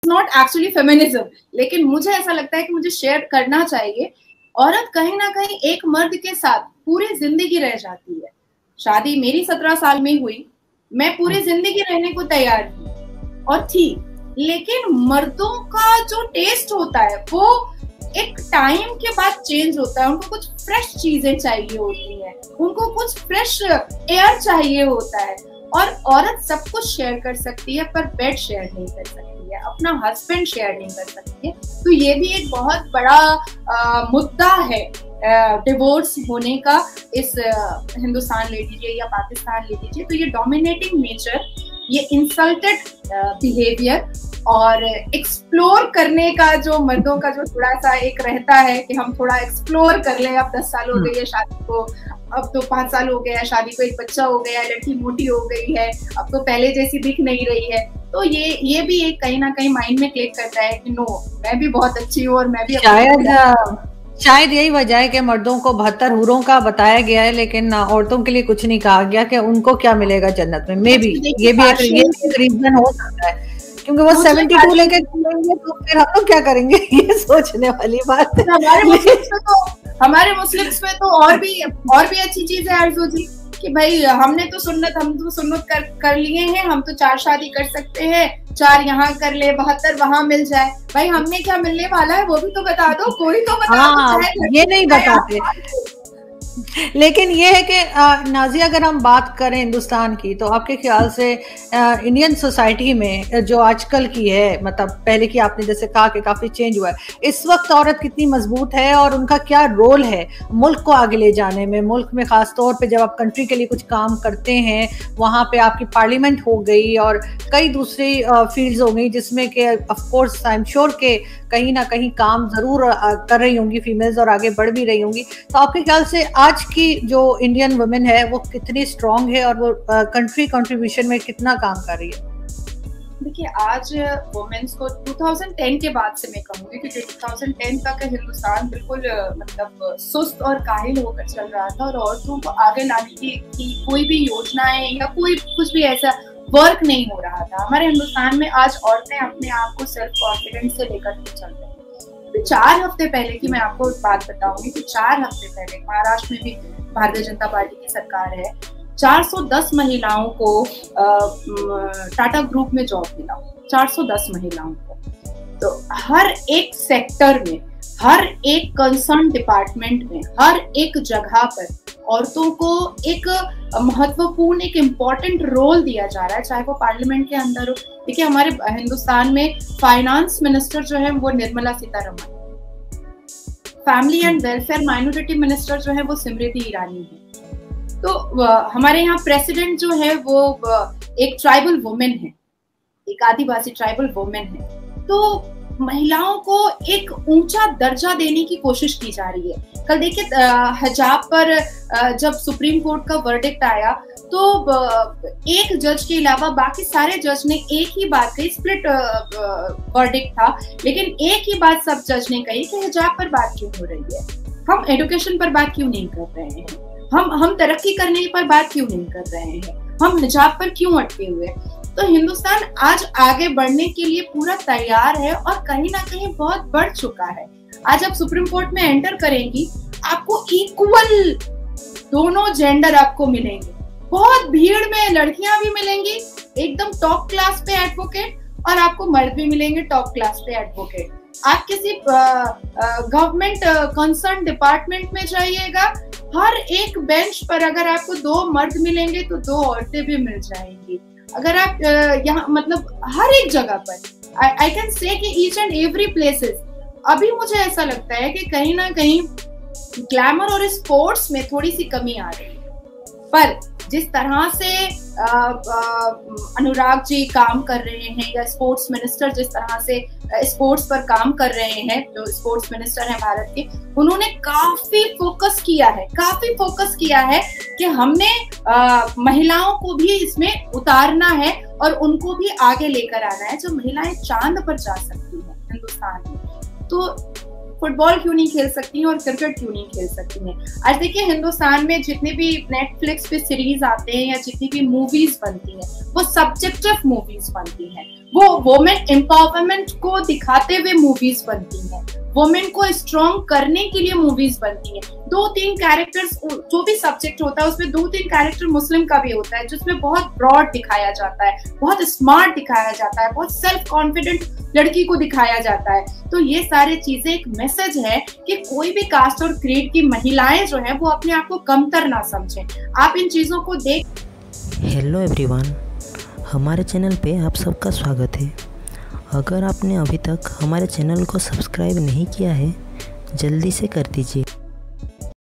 Not actually feminism, लेकिन मुझे ऐसा लगता है कि मुझे शेयर करना चाहिए। औरत कहीं ना कहीं एक मर्द के साथ पूरी जिंदगी रह जाती है। शादी मेरी 17 साल में हुई, मैं पूरी जिंदगी रहने को तैयार थी और थी, लेकिन मर्दों का जो टेस्ट होता है वो एक टाइम के बाद चेंज होता है। उनको कुछ फ्रेश चीजें चाहिए होती हैं, उनको कुछ फ्रेश एयर चाहिए होता है। और औरत सब कुछ शेयर कर सकती है पर बेड शेयर नहीं कर सकती है, अपना हस्बैंड शेयर नहीं कर सकती है। तो ये भी एक बहुत बड़ा मुद्दा है डिवोर्स होने का। इस हिंदुस्तान ले लीजिए या पाकिस्तान ले लीजिए, तो ये डोमिनेटिंग नेचर, ये इंसल्टेड बिहेवियर और एक्सप्लोर करने का जो मर्दों का जो थोड़ा सा एक रहता है कि हम थोड़ा एक्सप्लोर कर लें। अब 10 साल हो गई है शादी को, अब तो 5 साल हो गया शादी को, एक बच्चा हो गया, लड़की मोटी हो गई है, अब तो पहले जैसी दिख नहीं रही है। तो ये भी एक कहीं ना कहीं माइंड में क्लिक करता है कि नो, मैं भी बहुत अच्छी हूँ और मैं भी शायद यही वजह है कि मर्दों को 72 हूरों का बताया गया है, लेकिन औरतों के लिए कुछ नहीं कहा गया कि उनको क्या मिलेगा जन्नत में। मे बी ये भी एक रीजन हो सकता है, क्योंकि वो 72 लेके चलेंगे तो फिर हम लोग क्या करेंगे, ये सोचने वाली बात है। हमारे मुस्लिम्स में तो और भी अच्छी चीज है आरज़ू जी कि भाई हम तो सुन्नत कर लिए हैं, हम तो 4 शादी कर सकते हैं, 4 यहाँ कर ले, 72 वहां मिल जाए। भाई हमने क्या मिलने वाला है वो भी तो बता दो, कोई तो बता दो। ये नहीं बताते। लेकिन ये है कि नाज़िया, अगर हम बात करें हिंदुस्तान की, तो आपके ख्याल से इंडियन सोसाइटी में जो आजकल की है, मतलब पहले की आपने जैसे कहा कि काफ़ी चेंज हुआ है, इस वक्त औरत कितनी मजबूत है और उनका क्या रोल है मुल्क को आगे ले जाने में? मुल्क में ख़ास तौर पे जब आप कंट्री के लिए कुछ काम करते हैं, वहाँ पे आपकी पार्लियामेंट हो गई और कई दूसरी फील्ड्स हो गई जिसमें कि ऑफकोर्स आई एम श्योर के कहीं ना कहीं काम ज़रूर कर रही होंगी फीमेल्स और आगे बढ़ भी रही होंगी। तो आपके ख्याल से आज की जो इंडियन वुमेन है वो कितनी स्ट्रांग है और वो कंट्री कंट्रीब्यूशन में कितना काम कर रही है? देखिए, आज वुमेन्स को 2010 के बाद से मैं कहूँगी कि 2010 तक हिंदुस्तान बिल्कुल मतलब सुस्त और काहिल होकर चल रहा था और औरतों को आगे लाने की कोई भी योजनाएं या कोई कुछ भी ऐसा वर्क नहीं हो रहा था। हमारे हिंदुस्तान में आज औरतें अपने आप को सेल्फ कॉन्फिडेंस से लेकर के चल रही हैं। तो 4 हफ्ते पहले की मैं आपको बात बताऊंगी कि 4 हफ्ते पहले महाराष्ट्र में भी भारतीय जनता पार्टी की सरकार है, 410 महिलाओं को टाटा ग्रुप में जॉब मिला, 410 महिलाओं को। तो हर एक सेक्टर में, हर एक कंसर्न डिपार्टमेंट में, हर एक जगह पर औरतों को एक महत्वपूर्ण, एक इम्पॉर्टेंट रोल दिया जा रहा है, चाहे वो पार्लियामेंट के अंदर हो। देखिए, हमारे हिंदुस्तान में फाइनेंस मिनिस्टर जो है वो Nirmala Sitharaman, family and welfare minority minister जो है वो स्मृति ईरानी है। तो हमारे यहाँ प्रेसिडेंट जो है वो एक ट्राइबल वुमेन है, एक आदिवासी ट्राइबल वुमेन है। तो महिलाओं को एक ऊंचा दर्जा देने की कोशिश की जा रही है। कल देखिए हिजाब पर जब सुप्रीम कोर्ट का वर्डिक्ट आया तो एक जज के अलावा बाकी सारे जज ने एक ही बात कही, स्प्लिट वर्डिक्ट था, लेकिन एक ही बात सब जज ने कही कि हिजाब पर बात क्यों हो रही है, हम एजुकेशन पर बात क्यों नहीं कर रहे हैं, हम तरक्की करने पर बात क्यों नहीं कर रहे हैं, हम हिजाब पर क्यों अटके हुए। तो हिंदुस्तान आज आगे बढ़ने के लिए पूरा तैयार है और कहीं ना कहीं बहुत बढ़ चुका है। आज आप सुप्रीम कोर्ट में एंटर करेंगी, आपको इक्वल दोनों जेंडर आपको मिलेंगे। बहुत भीड़ में लड़कियां भी मिलेंगी एकदम टॉप क्लास पे एडवोकेट, और आपको मर्द भी मिलेंगे टॉप क्लास पे एडवोकेट। आप किसी गवर्नमेंट कंसर्न डिपार्टमेंट में जाइएगा, हर एक बेंच पर अगर आपको 2 मर्द मिलेंगे तो 2 औरतें भी मिल जाएंगी। अगर आप यहाँ मतलब हर एक जगह पर आई कैन से कि ईच एंड एवरी प्लेसेस। अभी मुझे ऐसा लगता है कि कहीं ना कहीं ग्लैमर और स्पोर्ट्स में थोड़ी सी कमी आ रही है, पर जिस तरह से अनुराग जी काम कर रहे हैं या स्पोर्ट्स मिनिस्टर जिस तरह से स्पोर्ट्स पर काम कर रहे हैं, जो स्पोर्ट्स मिनिस्टर हैं भारत के, उन्होंने काफी फोकस किया है कि हमने महिलाओं को भी इसमें उतारना है और उनको भी आगे लेकर आना है। जो महिलाएं चांद पर जा सकती हैं हिंदुस्तान में, तो फुटबॉल क्यों नहीं खेल सकती हैं और क्रिकेट क्यों नहीं खेल सकती हैं। आज देखिए, हिंदुस्तान में जितने भी नेटफ्लिक्स पे सीरीज आते हैं या जितनी भी मूवीज बनती हैं वो सब्जेक्टिव मूवीज बनती हैं। वो वुमेन एम्पावरमेंट को दिखाते हुए मूवीज बनती हैं, वुमेन को स्ट्रॉन्ग करने के लिए मूवीज बनती हैं। 2-3 कैरेक्टर्स, जो भी सब्जेक्ट होता है उसमें 2-3 कैरेक्टर मुस्लिम का भी होता है, जिसमें बहुत ब्रॉड दिखाया जाता है, बहुत स्मार्ट दिखाया जाता है, बहुत सेल्फ कॉन्फिडेंट लड़की को दिखाया जाता है। तो ये सारी चीजें एक मैसेज है कि कोई भी कास्ट और क्रीड की महिलाएं जो है वो अपने आप को कमतर ना समझें। आप इन चीजों को देख। हेलो एवरीवन, हमारे चैनल पे आप सबका स्वागत है। अगर आपने अभी तक हमारे चैनल को सब्सक्राइब नहीं किया है, जल्दी से कर दीजिए।